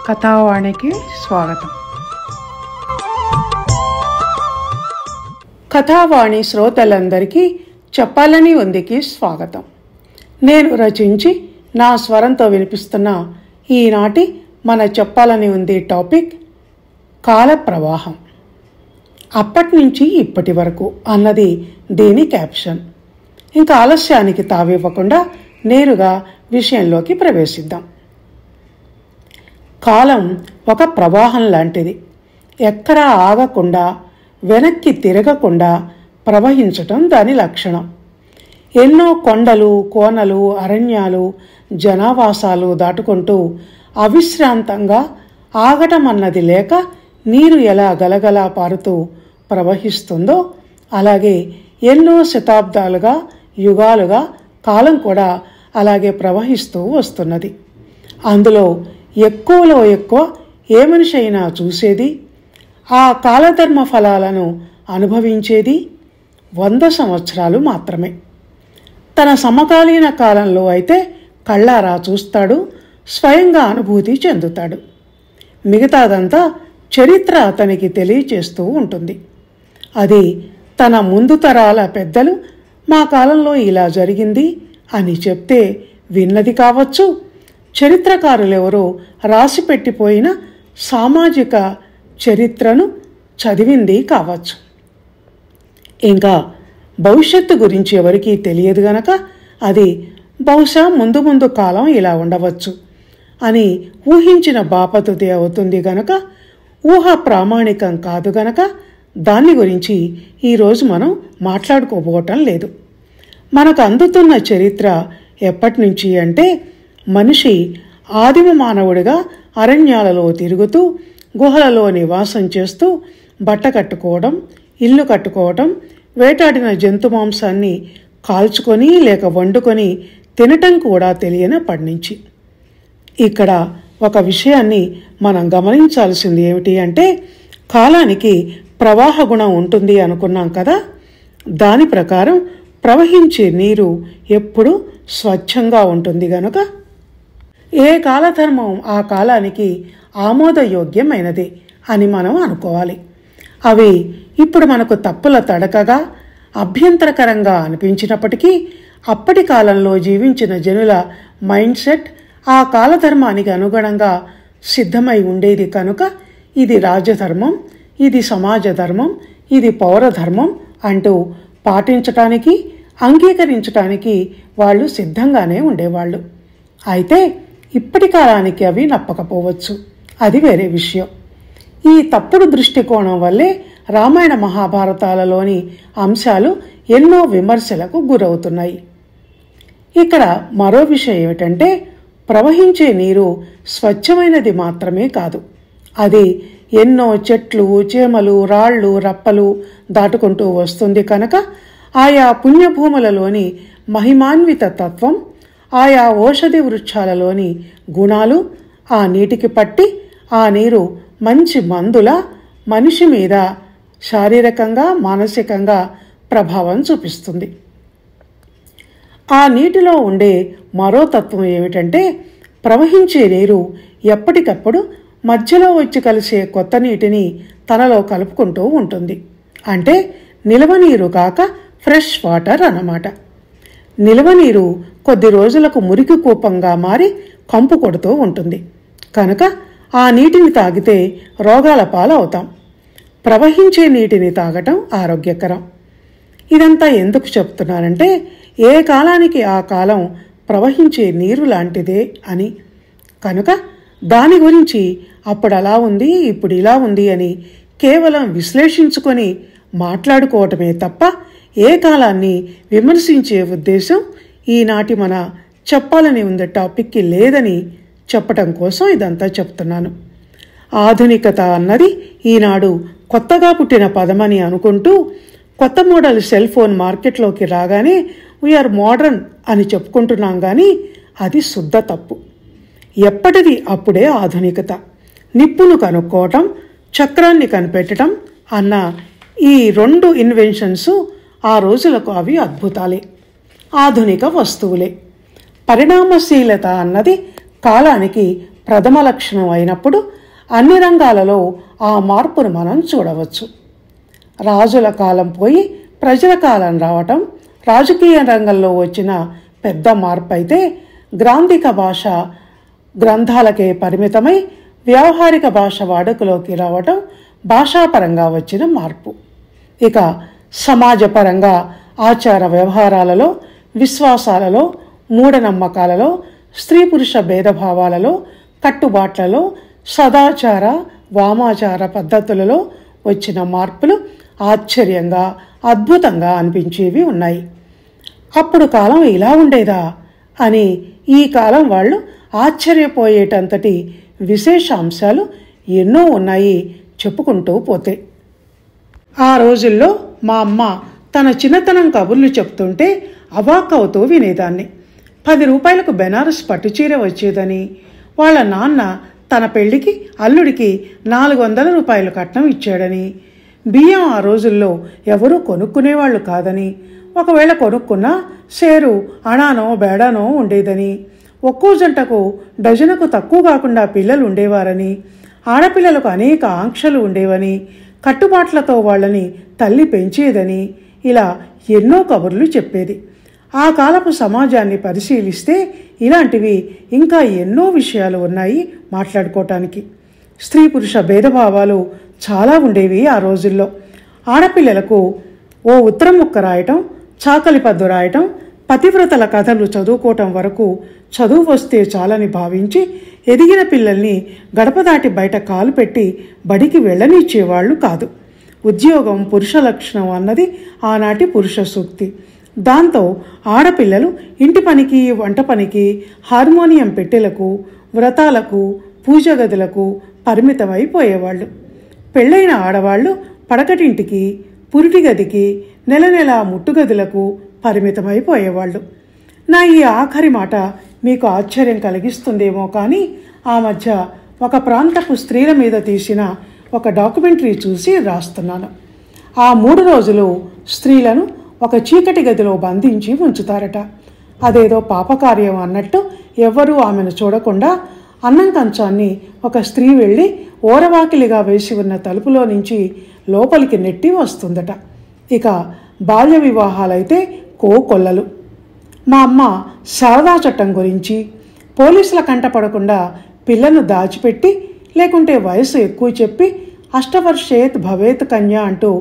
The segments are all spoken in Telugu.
కథావాణికి స్వాగతం. కథావాణి శ్రోతలందరికీ చెప్పాలని ఉందికి స్వాగతం. నేను రచించి నా స్వరంతో వినిపిస్తున్న ఈనాటి మన చెప్పాలని ఉంది టాపిక్ కాల ప్రవాహం. అప్పటి నుంచి ఇప్పటి వరకు అన్నది దీని క్యాప్షన్. ఇంకా ఆలస్యానికి తావివ్వకుండా నేరుగా విషయంలోకి ప్రవేశిద్దాం. కాలం ఒక ప్రవాహం లాంటిది. ఎక్కడా ఆగకుండా, వెనక్కి తిరగకుండా ప్రవహించటం దాని లక్షణం. ఎన్నో కొండలు, కోనలు, అరణ్యాలు, జనావాసాలు దాటుకుంటూ అవిశ్రాంతంగా ఆగటం అన్నది లేక నీరు ఎలా గలగలా పారుతూ ప్రవహిస్తుందో అలాగే ఎన్నో శతాబ్దాలుగా, యుగాలుగా కాలం కూడా అలాగే ప్రవహిస్తూ వస్తున్నది. అందులో ఎక్కువలో ఎక్కువ ఏ మనిషి అయినా చూసేది, ఆ కాలధర్మ ఫలాలను అనుభవించేది 100 సంవత్సరాలు మాత్రమే. తన సమకాలీన కాలంలో అయితే కళ్ళారా చూస్తాడు, స్వయంగా అనుభూతి చెందుతాడు. మిగతాదంతా చరిత్ర అతనికి తెలియచేస్తూ ఉంటుంది. అది తన ముందు తరాల పెద్దలు మా కాలంలో ఇలా జరిగింది అని చెప్తే విన్నది కావచ్చు, చరిత్రకారులెవరో రాసిపెట్టిపోయిన సామాజిక చరిత్రను చదివింది కావచ్చు. ఇంకా భవిష్యత్తు గురించి ఎవరికీ తెలియదు గనక అది బహుశా ముందు ముందు కాలం ఇలా ఉండవచ్చు అని ఊహించిన బాపతుది అవుతుంది గనక ఊహ ప్రామాణికం కాదు గనక దాని గురించి ఈరోజు మనం మాట్లాడుకోబోవటం లేదు. మనకు అందుతున్న చరిత్ర ఎప్పటి నుంచి అంటే మనిషి ఆదిమ మానవుడిగా అరణ్యాలలో తిరుగుతూ గుహలలో నివాసం చేస్తూ బట్ట కట్టుకోవడం, ఇల్లు కట్టుకోవడం, వేటాడిన జంతు మాంసాన్ని కాల్చుకొని లేక వండుకొని తినటం కూడా తెలియనప్పటి నుంచి. ఇక్కడ ఒక విషయాన్ని మనం గమనించాల్సింది ఏమిటి అంటే కాలానికి ప్రవాహ గుణం ఉంటుంది అనుకున్నాం కదా. దాని ప్రకారం ప్రవహించే నీరు ఎప్పుడూ స్వచ్ఛంగా ఉంటుంది గనుక ఏ కాలధర్మం ఆ కాలానికి ఆమోదయోగ్యమైనది అని మనం అనుకోవాలి. అవి ఇప్పుడు మనకు తప్పుల తడకగా, అభ్యంతరకరంగా అనిపించినప్పటికీ అప్పటి కాలంలో జీవించిన జనుల మైండ్ సెట్ ఆ కాలధర్మానికి అనుగుణంగా సిద్ధమై ఉండేది కనుక ఇది రాజధర్మం, ఇది సమాజ ధర్మం, ఇది పౌరధర్మం అంటూ పాటించటానికి, అంగీకరించటానికి వాళ్ళు సిద్ధంగానే ఉండేవాళ్ళు. అయితే ఇప్పటి కాలానికి అవి నప్పకపోవచ్చు, అది వేరే విషయం. ఈ తప్పుడు దృష్టికోణం వల్లే రామాయణ మహాభారతాలలోని అంశాలు ఎన్నో విమర్శలకు గురవుతున్నాయి. ఇక్కడ మరో విషయం ఏమిటంటే ప్రవహించే నీరు స్వచ్ఛమైనది మాత్రమే కాదు, అది ఎన్నో చెట్లు, చేమలు, రాళ్ళు, రప్పలు దాటుకుంటూ వస్తుంది కనుక ఆయా పుణ్యభూములలోని మహిమాన్విత తత్వం, ఆయా ఔషధి వృక్షాలలోని గుణాలు ఆ నీటికి పట్టి ఆ నీరు మంచి మందులా మనిషి మీద శారీరకంగా, మానసికంగా ప్రభావం చూపిస్తుంది. ఆ నీటిలో ఉండే మరో తత్వం ఏమిటంటే ప్రవహించే నీరు ఎప్పటికప్పుడు మధ్యలో వచ్చి కలిసే కొత్త నీటిని తనలో కలుపుకుంటూ ఉంటుంది. అంటే నిల్వ నీరు కాక ఫ్రెష్ వాటర్ అన్నమాట. నిల్వ నీరు కొద్ది రోజులకు మురికి కూపంగా మారి కంపు కొడుతూ ఉంటుంది కనుక ఆ నీటిని తాగితే రోగాల పాలవుతాం. ప్రవహించే నీటిని తాగటం ఆరోగ్యకరం. ఇదంతా ఎందుకు చెప్తున్నానంటే ఏ కాలానికి ఆ కాలం ప్రవహించే నీరు లాంటిదే అని. కనుక దాని గురించి అప్పుడు అలా ఉంది, ఇప్పుడు ఇలా ఉంది అని కేవలం విశ్లేషించుకొని మాట్లాడుకోవటమే తప్ప ఏ కాలాన్ని విమర్శించే ఉద్దేశం ఈనాటి మన చెప్పాలని ఉంది టాపిక్కి లేదని చెప్పటం కోసం ఇదంతా చెప్తున్నాను. ఆధునికత అన్నది ఈనాడు కొత్తగా పుట్టిన పదమని అనుకుంటూ కొత్త మోడల్ సెల్ ఫోన్ మార్కెట్లోకి రాగానే వీఆర్ మోడర్న్ అని చెప్పుకుంటున్నాం కానీ అది శుద్ధ తప్పు. ఎప్పటిది అప్పుడే ఆధునికత. నిప్పును కనుక్కోవటం, చక్రాన్ని కనిపెట్టడం అన్న ఈ 2 ఇన్వెన్షన్స్ ఆ రోజులకు అవి అద్భుతాలే, ఆధునిక వస్తువులే. పరిణామశీలత అన్నది కాలానికి ప్రథమ లక్షణం అయినప్పుడు అన్ని రంగాలలో ఆ మార్పును మనం చూడవచ్చు. రాజుల కాలం పోయి ప్రజల కాలం రావటం రాజకీయ రంగంలో వచ్చిన పెద్ద మార్పు అయితే, గ్రాంధిక భాష గ్రంథాలకే పరిమితమై వ్యావహారిక భాష వాడుకలోకి రావటం భాషాపరంగా వచ్చిన మార్పు. ఇక సమాజపరంగా ఆచార వ్యవహారాలలో, విశ్వాసాలలో, మూఢనమ్మకాలలో, స్త్రీ పురుష భేదభావాలలో, కట్టుబాట్లలో, సదాచార వామాచార పద్ధతులలో వచ్చిన మార్పులు ఆశ్చర్యంగా, అద్భుతంగా అనిపించేవి ఉన్నాయి. అప్పుడు కాలం ఇలా ఉండేదా అని ఈ కాలం వాళ్ళు ఆశ్చర్యపోయేటంతటి విశేషాంశాలు ఎన్నో ఉన్నాయి చెప్పుకుంటూ పోతే. ఆ రోజుల్లో మా అమ్మ తన చిన్నతనం కబుర్లు చెప్తుంటే అవాక్కవుతూ వినేదాన్ని. 10 రూపాయలకు బెనారస్ పట్టుచీర వచ్చేదని, వాళ్ళ నాన్న తన పెళ్లికి అల్లుడికి 400 రూపాయలు కట్నం ఇచ్చాడని, బియ్యం ఆ రోజుల్లో ఎవరూ కొనుక్కునేవాళ్ళు కాదని, ఒకవేళ కొనుక్కున్నా షేరు అణానో బేడానో ఉండేదని, ఒక్కో జంటకు డజనుకు తక్కువ కాకుండా పిల్లలు ఉండేవారని, ఆడపిల్లలకు అనేక ఆంక్షలు ఉండేవని, కట్టుబాట్లతో వాళ్ళని తల్లి పెంచేదని, ఇలా ఎన్నో కబుర్లు చెప్పేది. ఆ కాలపు సమాజాన్ని పరిశీలిస్తే ఇలాంటివి ఇంకా ఎన్నో విషయాలు ఉన్నాయి మాట్లాడుకోవటానికి. స్త్రీ పురుష భేదభావాలు చాలా ఉండేవి ఆ రోజుల్లో. ఆడపిల్లలకు ఓ ఉత్తరం ముక్క రాయటం, చాకలి పద్దు రాయటం, పతివ్రతల కథలు చదువుకోవటం వరకు చదువు వస్తే చాలని భావించి ఎదిగిన పిల్లల్ని గడప దాటి బయట కాలు పెట్టి బడికి వెళ్ళనిచ్చేవాళ్లు కాదు. ఉద్యోగం పురుష లక్షణం అన్నది ఆనాటి పురుష సూక్తి. దాంతో ఆడపిల్లలు ఇంటి పనికి, వంట పనికి, హార్మోనియం పెట్టెలకు, వ్రతాలకు, పూజ గదులకు పరిమితమైపోయేవాళ్ళు. పెళ్ళైన ఆడవాళ్లు పడకటింటికి, పురిటి గదికి, నెల నెల ముట్టుగదులకు పరిమితమైపోయేవాళ్ళు. నా ఈ ఆఖరి మాట మీకు ఆశ్చర్యం కలిగిస్తుందేమో కానీ, ఆ మధ్య ఒక ప్రాంతపు స్త్రీల మీద తీసిన ఒక డాక్యుమెంటరీ చూసి రాస్తున్నాను. ఆ 3 రోజులు స్త్రీలను ఒక చీకటి గదిలో బంధించి ఉంచుతారట. అదేదో పాపకార్యం అన్నట్టు ఎవ్వరూ ఆమెను చూడకుండా అన్నం కంచాన్ని ఒక స్త్రీ వెళ్ళి ఓరవాకిలిగా వేసి ఉన్న తలుపులో నుంచి లోపలికి నెట్టి వస్తుందట. ఇక బాల్య వివాహాలైతే కోకొల్లలు. మా అమ్మ శారదా చట్టం గురించి, పోలీసుల కంట పడకుండా పిల్లను దాచిపెట్టి, లేకుంటే వయసు ఎక్కువ చెప్పి అష్టవర్షేత్ భవేత్ కన్య అంటూ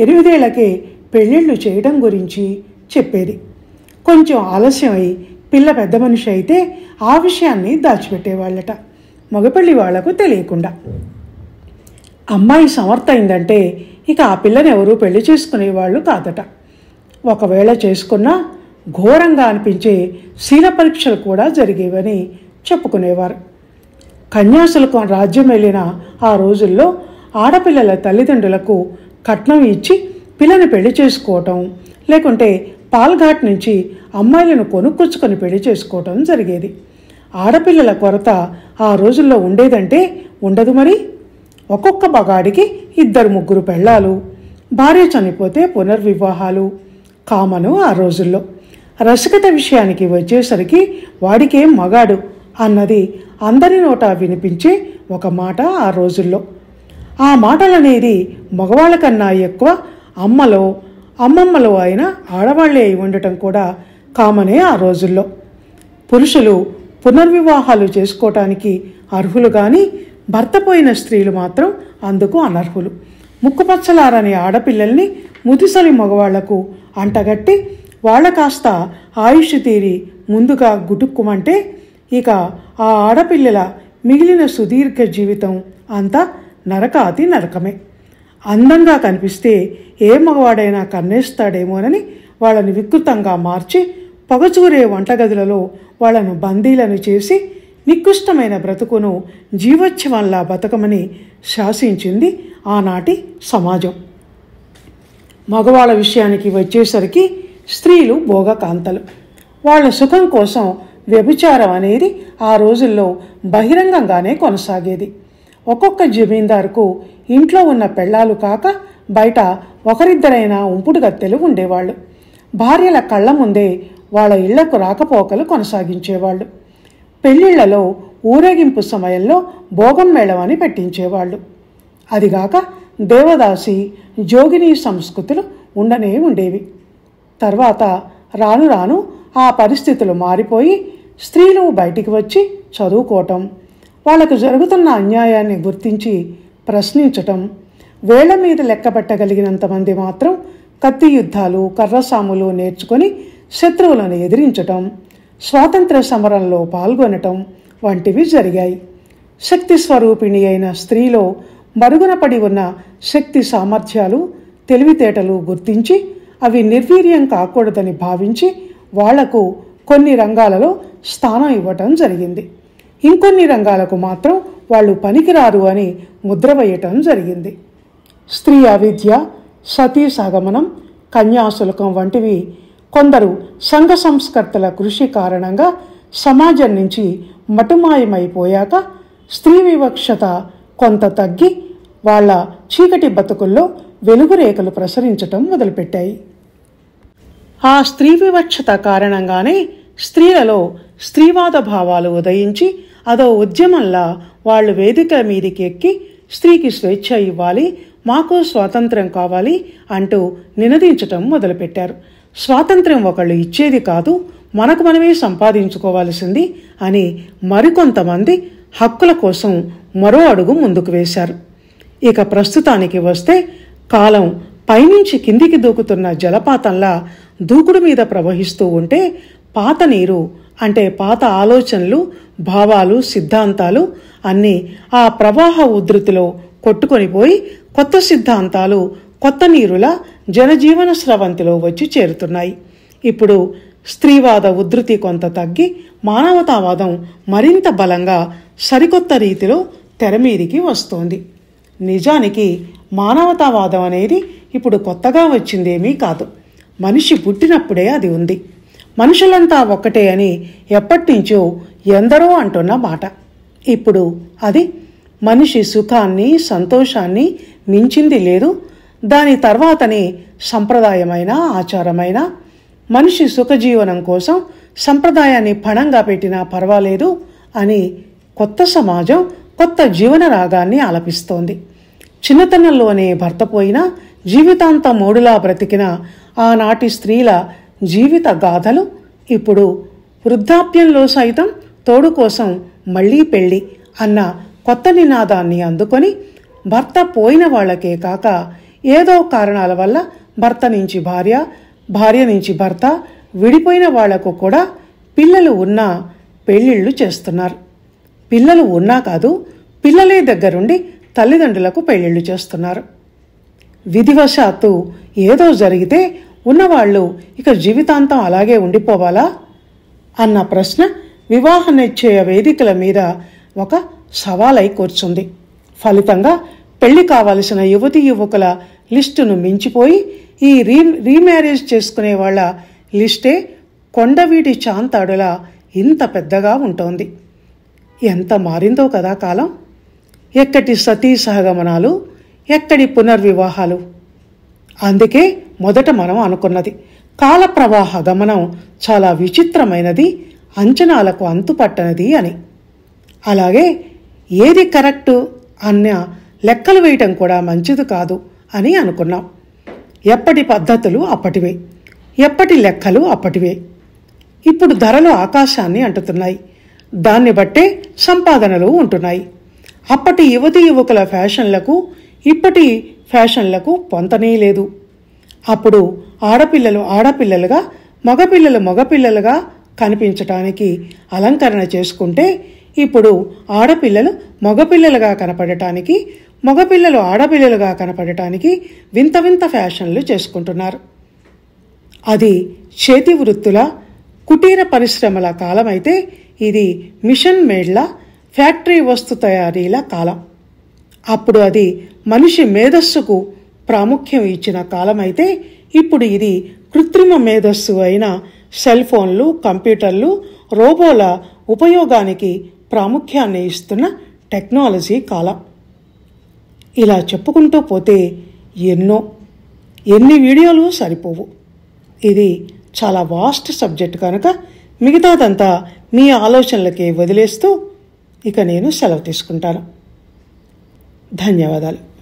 8 ఏళ్లకే పెళ్ళిళ్ళు చేయడం గురించి చెప్పేది. కొంచెం ఆలస్యమై పిల్ల పెద్ద మనిషి అయితే ఆ విషయాన్ని దాచిపెట్టేవాళ్ళట, మగపెళ్లి వాళ్లకు తెలియకుండా. అమ్మాయి సమర్థైందంటే ఇక ఆ పిల్లని ఎవరూ పెళ్లి చేసుకునేవాళ్ళు కాదట. ఒకవేళ చేసుకున్నా ఘోరంగా అనిపించే శీల పరీక్షలు కూడా జరిగేవని చెప్పుకునేవారు. కన్యాశుల్కం రాజ్యం వెళ్ళిన ఆ రోజుల్లో ఆడపిల్లల తల్లిదండ్రులకు కట్నం ఇచ్చి పిల్లని పెళ్లి చేసుకోవటం, లేకుంటే పాల్ఘాట్ నుంచి అమ్మాయిలను కొనుక్కొచ్చుకొని పెళ్లి చేసుకోవటం జరిగేది. ఆడపిల్లల కొరత ఆ రోజుల్లో ఉండేదంటే ఉండదు మరి. ఒక్కొక్క మగాడికి 2-3 పెళ్ళాలు, భార్య చనిపోతే పునర్వివాహాలు కామను ఆ రోజుల్లో. రసికత విషయానికి వచ్చేసరికి వాడికేం మగాడు అన్నది అందరి నోటా వినిపించే ఒక మాట ఆ రోజుల్లో. ఆ మాటలనేది మగవాళ్ళ కన్నా ఎక్కువ అమ్మలో, అమ్మమ్మలో అయినా ఆడవాళ్లే అయి ఉండటం కూడా కామనే ఆ రోజుల్లో. పురుషులు పునర్వివాహాలు చేసుకోవటానికి అర్హులు కానీ భర్త పోయిన స్త్రీలు మాత్రం అందుకు అనర్హులు. ముక్కుపచ్చలారని ఆడపిల్లల్ని ముదిసలి మగవాళ్లకు అంటగట్టి వాళ్ళ కాస్త ఆయుష్ తీరి ముందుగా గుటుక్కుమంటే ఇక ఆ ఆడపిల్లల మిగిలిన సుదీర్ఘ జీవితం అంతా నరకాతి నరకమే. అందంగా కనిపిస్తే ఏ మగవాడైనా కన్నేస్తాడేమోనని వాళ్ళని వికృతంగా మార్చి పొగచూరే వంటగదులలో వాళ్లను బందీలను చేసి నికృష్టమైన బ్రతుకును జీవోత్సవంలా బతకమని శాసించింది ఆనాటి సమాజం. మగవాళ్ళ విషయానికి వచ్చేసరికి స్త్రీలు భోగకాంతలు. వాళ్ళ సుఖం కోసం వ్యభిచారం అనేది ఆ రోజుల్లో బహిరంగంగానే కొనసాగేది. ఒక్కొక్క జమీందారుకు ఇంట్లో ఉన్న పెళ్ళాలు కాక బయట ఒకరిద్దరైనా ఉంపుడు గత్తెలు ఉండేవాళ్ళు. భార్యల కళ్ళ ముందే వాళ్ళ ఇళ్లకు రాకపోకలు కొనసాగించేవాళ్ళు. పెళ్లిళ్లలో ఊరేగింపు సమయంలో భోగం మేళం అని పెట్టించేవాళ్ళు. అదిగాక దేవదాసి, జోగిని సంస్కృతులు ఉండనే ఉండేవి. తర్వాత రాను రాను ఆ పరిస్థితులు మారిపోయి స్త్రీలు బయటికి వచ్చి చదువుకోవటం, వాళ్లకు జరుగుతున్న అన్యాయాన్ని గుర్తించి ప్రశ్నించటం, వేళ్ల మీద లెక్క పెట్టగలిగినంతమంది మాత్రం కత్తి యుద్ధాలు, కర్రసాములు నేర్చుకొని శత్రువులను ఎదిరించటం, స్వాతంత్ర సమరంలో పాల్గొనటం వంటివి జరిగాయి. శక్తి స్వరూపిణి అయిన స్త్రీలో మరుగున పడి ఉన్న శక్తి సామర్థ్యాలు, తెలివితేటలు గుర్తించి అవి నిర్వీర్యం కాకూడదని భావించి వాళ్లకు కొన్ని రంగాలలో స్థానం ఇవ్వటం జరిగింది. ఇంకొన్ని రంగాలకు మాత్రం వాళ్ళు పనికిరారు అని ముద్ర వేయటం జరిగింది. స్త్రీ అవిద్య, సతీ సహగమనం, కన్యాశుల్కం వంటివి కొందరు సంఘ సంస్కర్తల కృషి కారణంగా సమాజం నుంచి మటుమాయమైపోయాక స్త్రీ వివక్షత కొంత తగ్గి వాళ్ళ చీకటి బతుకుల్లో వెలుగురేఖలు ప్రసరించటం మొదలుపెట్టాయి. ఆ స్త్రీ వివక్షత కారణంగానే స్త్రీలలో స్త్రీవాద భావాలు ఉదయించి అదో ఉద్యమంలా వాళ్ళు వేదికల మీదికి ఎక్కి స్త్రీకి స్వేచ్ఛ ఇవ్వాలి, మాకు స్వాతంత్ర్యం కావాలి అంటూ నినదించటం మొదలుపెట్టారు. స్వాతంత్ర్యం ఒకళ్ళు ఇచ్చేది కాదు, మనకు మనమే సంపాదించుకోవాల్సింది అని మరికొంతమంది హక్కుల కోసం మరో అడుగు ముందుకు వేశారు. ఇక ప్రస్తుతానికి వస్తే కాలం పైనుంచి కిందికి దూకుతున్న జలపాతంలా దూకుడు మీద ప్రవహిస్తూ ఉంటే పాత నీరు అంటే పాత ఆలోచనలు, భావాలు, సిద్ధాంతాలు అన్నీ ఆ ప్రవాహ ఉధృతిలో కొట్టుకొని పోయి కొత్త సిద్ధాంతాలు కొత్త నీరులా జనజీవన స్రవంతిలో వచ్చి చేరుతున్నాయి. ఇప్పుడు స్త్రీవాద ఉధృతి కొంత తగ్గి మానవతావాదం మరింత బలంగా సరికొత్త రీతిలో తెరమీదికి వస్తోంది. నిజానికి మానవతావాదం అనేది ఇప్పుడు కొత్తగా వచ్చిందేమీ కాదు. మనిషి పుట్టినప్పుడే అది ఉంది. మనుషులంతా ఒక్కటే అని ఎప్పటినుంచో ఎందరో అంటున్న మాట. ఇప్పుడు అది మనిషి సుఖాన్ని, సంతోషాన్ని మించింది లేదు. దాని తర్వాతనే సంప్రదాయమైన, ఆచారమైన. మనిషి సుఖజీవనం కోసం సంప్రదాయాన్ని పణంగా పెట్టినా పర్వాలేదు అని కొత్త సమాజం కొత్త జీవన రాగాన్ని ఆలపిస్తోంది. చిన్నతనంలోనే భర్త పోయినా జీవితాంతం మూడులా బ్రతికిన ఆనాటి స్త్రీల జీవిత గాథలు ఇప్పుడు వృద్ధాప్యంలో సైతం తోడు కోసం మళ్లీ పెళ్లి అన్న కొత్త నినాదాన్ని అందుకొని భర్త పోయిన వాళ్లకే కాక ఏదో కారణాల వల్ల భర్త నుంచి భార్య, భార్య నుంచి భర్త విడిపోయిన వాళ్లకు కూడా పిల్లలు ఉన్నా పెళ్లిళ్లు చేస్తున్నారు. పిల్లలు ఉన్నా కాదు, పిల్లలే దగ్గరుండి తల్లిదండ్రులకు పెళ్లిళ్లు చేస్తున్నారు. విధివశాత్తు ఏదో జరిగితే ఉన్నవాళ్లు ఇక జీవితాంతం అలాగే ఉండిపోవాలా అన్న ప్రశ్న వివాహ నిశ్చయ వేదికల మీద ఒక సవాలై కూర్చుంది. ఫలితంగా పెళ్లి కావలసిన యువతీ యువకుల లిస్టును మించిపోయి ఈ రీమ్యారేజ్ చేసుకునే వాళ్ల లిస్టే కొండవీటి చాంతాడులా ఇంత పెద్దగా ఉంటోంది. ఎంత మారిందో కదా కాలం. ఎక్కడి సతీ సహగమనాలు, ఎక్కడి పునర్వివాహాలు. అందుకే మొదట మనం అనుకున్నది కాల ప్రవాహ గమనం చాలా విచిత్రమైనది, అంచనాలకు అంతుపట్టనది అని. అలాగే ఏది కరెక్టు అన్న లెక్కలు వేయటం కూడా మంచిది కాదు అని అనుకున్నాం. ఎప్పటి పద్ధతులు అప్పటివే, ఎప్పటి లెక్కలు అప్పటివే. ఇప్పుడు ధరలు ఆకాశాన్ని అంటుతున్నాయి. దాన్ని బట్టే సంపాదనలు ఉంటున్నాయి. అప్పటి యువతీ యువకుల ఫ్యాషన్లకు ఇప్పటి ఫ్యాషన్లకు పొంతనే లేదు. అప్పుడు ఆడపిల్లలు ఆడపిల్లలుగా, మగపిల్లలు మగపిల్లలుగా కనిపించటానికి అలంకరణ చేసుకుంటే ఇప్పుడు ఆడపిల్లలు మగపిల్లలుగా కనపడటానికి, మగపిల్లలు ఆడపిల్లలుగా కనపడటానికి వింత వింత ఫ్యాషన్లు చేసుకుంటున్నారు. అది చేతి వృత్తుల, కుటీర పరిశ్రమల కాలమైతే ఇది మిషన్ మేడ్ల, ఫ్యాక్టరీ వస్తు తయారీల కాలం. అప్పుడు అది మనిషి మేధస్సుకు ప్రాముఖ్యం ఇచ్చిన కాలమైతే ఇప్పుడు ఇది కృత్రిమ మేధస్సు అయిన సెల్ ఫోన్లు, కంప్యూటర్లు, రోబోల ఉపయోగానికి ప్రాముఖ్యాన్ని ఇస్తున్న టెక్నాలజీ కాలం. ఇలా చెప్పుకుంటూ పోతే ఎన్ని వీడియోలు సరిపోవు. ఇది చాలా వాస్ట్ సబ్జెక్ట్ కనుక మిగతాదంతా మీ ఆలోచనలకే వదిలేస్తూ ఇక నేను సెలవు తీసుకుంటాను. ధన్యవాదాలు.